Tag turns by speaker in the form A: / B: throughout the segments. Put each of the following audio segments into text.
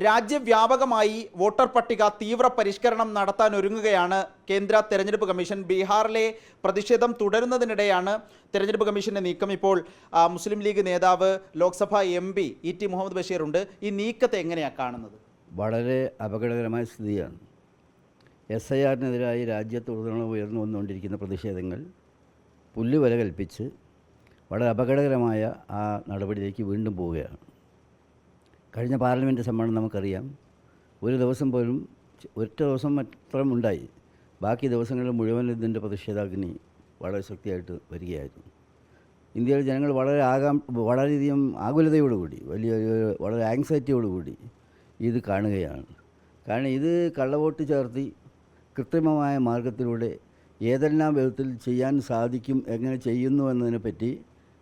A: രാജ്യവ്യാപകമായി വോട്ടർ പട്ടിക തീവ്ര പരിഷ്കരണം നടത്താനൊരുങ്ങുകയാണ് കേന്ദ്ര തെരഞ്ഞെടുപ്പ് കമ്മീഷൻ. ബീഹാറിലെ പ്രതിഷേധം തുടരുന്നതിനിടെയാണ് തെരഞ്ഞെടുപ്പ് കമ്മീഷന്റെ നീക്കം. ഇപ്പോൾ മുസ്ലിം ലീഗ് നേതാവ് ലോക്സഭാ MP ET മുഹമ്മദ് ബഷീർ ഉണ്ട്. ഈ നീക്കത്തെ എങ്ങനെയാണ് കാണുന്നത്?
B: വളരെ അപകടകരമായ സ്ഥിതിയാണ്. SIRനെതിരായി രാജ്യത്തുടനീളം ഉയർന്നു വന്നുകൊണ്ടിരിക്കുന്ന പ്രതിഷേധങ്ങൾ പുല്ലുവില കൽപ്പിച്ച് വളരെ അപകടകരമായ ആ നടപടിയിലേക്ക് വീണ്ടും പോവുകയാണ്. കഴിഞ്ഞ പാർലമെൻറ്റ് സമ്മേളനം നമുക്കറിയാം, ഒരു ദിവസം പോലും ഒറ്റ ദിവസം മാത്രം ഉണ്ടായി. ബാക്കി ദിവസങ്ങളിൽ മുഴുവൻ ഇതിൻ്റെ പ്രതിഷേധാഗ്നി വളരെ ശക്തിയായിട്ട് വരികയായിരുന്നു. ഇന്ത്യയിലെ ജനങ്ങൾ വളരെയധികം ആകുലതയോടുകൂടി വളരെ ആങ്സൈറ്റിയോടുകൂടി ഇത് കാണുകയാണ്. കാരണം ഇത് കള്ളവോട്ട് ചേർത്തി കൃത്രിമമായ മാർഗത്തിലൂടെ ഏതെല്ലാം വിധത്തിൽ ചെയ്യാൻ സാധിക്കും, എങ്ങനെ ചെയ്യുന്നു എന്നതിനെപ്പറ്റി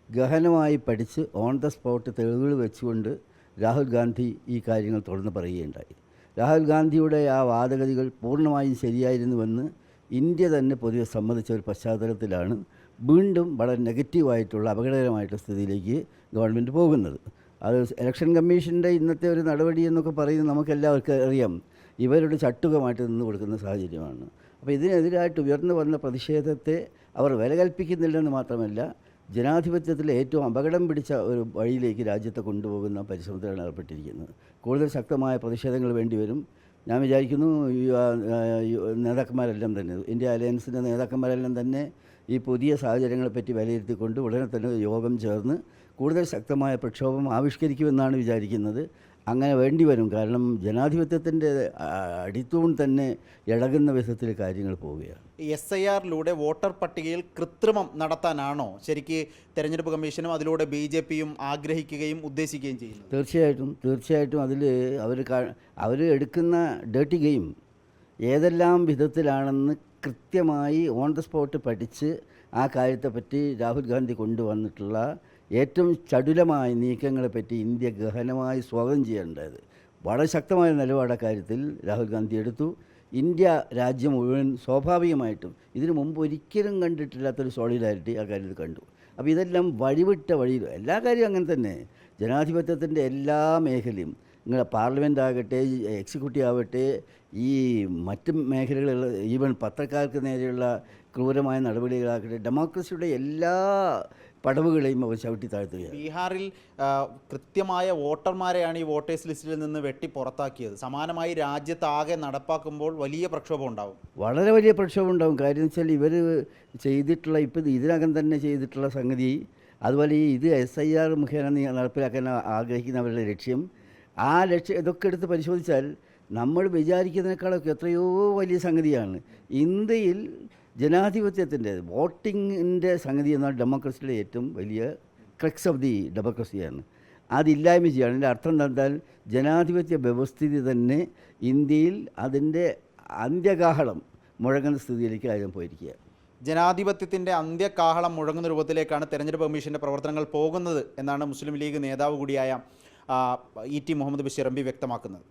B: ഗഹനമായി പഠിച്ച് ഓൺ ദ സ്പോട്ട് തെളിവുകൾ വെച്ചുകൊണ്ട് രാഹുൽ ഗാന്ധി ഈ കാര്യങ്ങൾ തുറന്ന് പറയുകയുണ്ടായി. രാഹുൽ ഗാന്ധിയുടെ ആ വാദഗതികൾ പൂർണ്ണമായും ശരിയായിരുന്നുവെന്ന് ഇന്ത്യ തന്നെ പൊതുവെ സമ്മതിച്ച ഒരു പശ്ചാത്തലത്തിലാണ് വീണ്ടും വളരെ നെഗറ്റീവായിട്ടുള്ള അപകടകരമായിട്ടുള്ള സ്ഥിതിയിലേക്ക് ഗവൺമെൻറ് പോകുന്നത്. അത് ഇലക്ഷൻ കമ്മീഷൻ്റെ ഇന്നത്തെ ഒരു നടപടി എന്നൊക്കെ പറയുന്നത് നമുക്കെല്ലാവർക്കും അറിയാം, ഇവരുടെ ചട്ടുകമായിട്ട് നിന്ന് കൊടുക്കുന്ന സാഹചര്യമാണ്. അപ്പോൾ ഇതിനെതിരായിട്ട് ഉയർന്നു വന്ന പ്രതിഷേധത്തെ അവർ വില കൽപ്പിക്കുന്നില്ലെന്ന് മാത്രമല്ല, ജനാധിപത്യത്തിലെ ഏറ്റവും അപകടം പിടിച്ച ഒരു വഴിയിലേക്ക് രാജ്യത്തെ കൊണ്ടുപോകുന്ന പരിശ്രമത്തിലാണ് ഏർപ്പെട്ടിരിക്കുന്നത്. കൂടുതൽ ശക്തമായ പ്രതിഷേധങ്ങൾ വേണ്ടിവരും. ഞാൻ വിചാരിക്കുന്നു നേതാക്കന്മാരെല്ലാം തന്നെ, ഇന്ത്യ അലയൻസിൻ്റെ നേതാക്കന്മാരെല്ലാം തന്നെ ഈ പുതിയ സാഹചര്യങ്ങളെപ്പറ്റി വിലയിരുത്തിക്കൊണ്ട് ഉടനെ തന്നെ യോഗം ചേർന്ന് കൂടുതൽ ശക്തമായ പ്രക്ഷോഭം ആവിഷ്കരിക്കുമെന്നാണ് വിചാരിക്കുന്നത്. അങ്ങനെ വേണ്ടി വരും. കാരണം ജനാധിപത്യത്തിൻ്റെ അടിത്തൂൺ തന്നെ ഇളകുന്ന വിധത്തിൽ കാര്യങ്ങൾ പോവുകയാണ്.
A: SIRലൂടെ വോട്ടർ പട്ടികയിൽ കൃത്രിമം നടത്താനാണോ ശരിക്ക് തെരഞ്ഞെടുപ്പ് കമ്മീഷനും അതിലൂടെ BJPയും ആഗ്രഹിക്കുകയും ഉദ്ദേശിക്കുകയും ചെയ്യുന്നത്?
B: തീർച്ചയായിട്ടും അതിൽ അവർ എടുക്കുന്ന ഡേർട്ടി ഗെയിം ഏതെല്ലാം വിധത്തിലാണെന്ന് കൃത്യമായി ഓൺ ദ സ്പോട്ട് പഠിച്ച് ആ കാര്യത്തെപ്പറ്റി രാഹുൽ ഗാന്ധി കൊണ്ടുവന്നിട്ടുള്ള ഏറ്റവും ചടുലമായ നീക്കങ്ങളെപ്പറ്റി ഇന്ത്യ ഗഹനമായി സ്വാഗതം ചെയ്യേണ്ടത്. വളരെ ശക്തമായ നിലപാട് കാര്യത്തിൽ രാഹുൽ ഗാന്ധി എടുത്തു. ഇന്ത്യ രാജ്യം മുഴുവൻ സ്വാഭാവികമായിട്ടും ഇതിനു മുമ്പ് ഒരിക്കലും കണ്ടിട്ടില്ലാത്തൊരു സോളിഡാരിറ്റി ആ കാര്യത്തിൽ കണ്ടു. അപ്പോൾ ഇതെല്ലാം വഴിവിട്ട വഴിയിൽ എല്ലാ കാര്യവും അങ്ങനെ തന്നെ. ജനാധിപത്യത്തിൻ്റെ എല്ലാ മേഖലയും, നിങ്ങളുടെ പാർലമെൻ്റ് ആകട്ടെ, എക്സിക്യൂട്ടീവ് ആവട്ടെ, ഈ മറ്റ് മേഖലകളിലുള്ള ഈവൻ പത്രക്കാർക്ക് നേരെയുള്ള ക്രൂരമായ നടപടികളാകട്ടെ, ഡെമോക്രസിയുടെ എല്ലാ പടവുകളെയും അവർ ചവിട്ടി താഴ്ത്തുകയാണ്.
A: ബീഹാറിൽ കൃത്യമായ വോട്ടർമാരെയാണ് ഈ വോട്ടേഴ്സ് ലിസ്റ്റിൽ നിന്ന് വെട്ടി പുറത്താക്കിയത്. സമാനമായി രാജ്യത്താകെ നടപ്പാക്കുമ്പോൾ വലിയ പ്രക്ഷോഭം ഉണ്ടാവും,
B: വളരെ വലിയ പ്രക്ഷോഭം ഉണ്ടാവും. കാര്യം വെച്ചാൽ ഇവർ ചെയ്തിട്ടുള്ള ഇപ്പോൾ ഇതിനകം തന്നെ ചെയ്തിട്ടുള്ള സംഗതി, അതുപോലെ ഇത് SIR മുഖേന നടപ്പിലാക്കാൻ ആഗ്രഹിക്കുന്നവരുടെ ലക്ഷ്യം, ആ ലക്ഷ്യം ഇതൊക്കെ എടുത്ത് പരിശോധിച്ചാൽ നമ്മൾ വിചാരിക്കുന്നതിനേക്കാളൊക്കെ എത്രയോ വലിയ സംഗതിയാണ്. ഇന്ത്യയിൽ ജനാധിപത്യത്തിൻ്റെ വോട്ടിങ്ങിൻ്റെ സംഗതി എന്നാൽ ഡെമോക്രസിയുടെ ഏറ്റവും വലിയ ക്രക്സ് ഓഫ് ദി ഡെമോക്രസിയാണ്. അതില്ലായ്മ ചെയ്യുകയാണ്. അതിൻ്റെ അർത്ഥം എന്താണെന്നാൽ ജനാധിപത്യ വ്യവസ്ഥിതി തന്നെ ഇന്ത്യയിൽ അതിൻ്റെ അന്ത്യകാഹളം മുഴങ്ങുന്ന സ്ഥിതിയിലേക്ക് കാര്യം പോയിരിക്കുക.
A: ജനാധിപത്യത്തിൻ്റെ അന്ത്യകാഹളം മുഴങ്ങുന്ന രൂപത്തിലേക്കാണ് തെരഞ്ഞെടുപ്പ് കമ്മീഷൻ്റെ പ്രവർത്തനങ്ങൾ പോകുന്നത് എന്നാണ് മുസ്ലിം ലീഗ് നേതാവ് കൂടിയായ ET മുഹമ്മദ് ബഷീർ MP വ്യക്തമാക്കുന്നത്.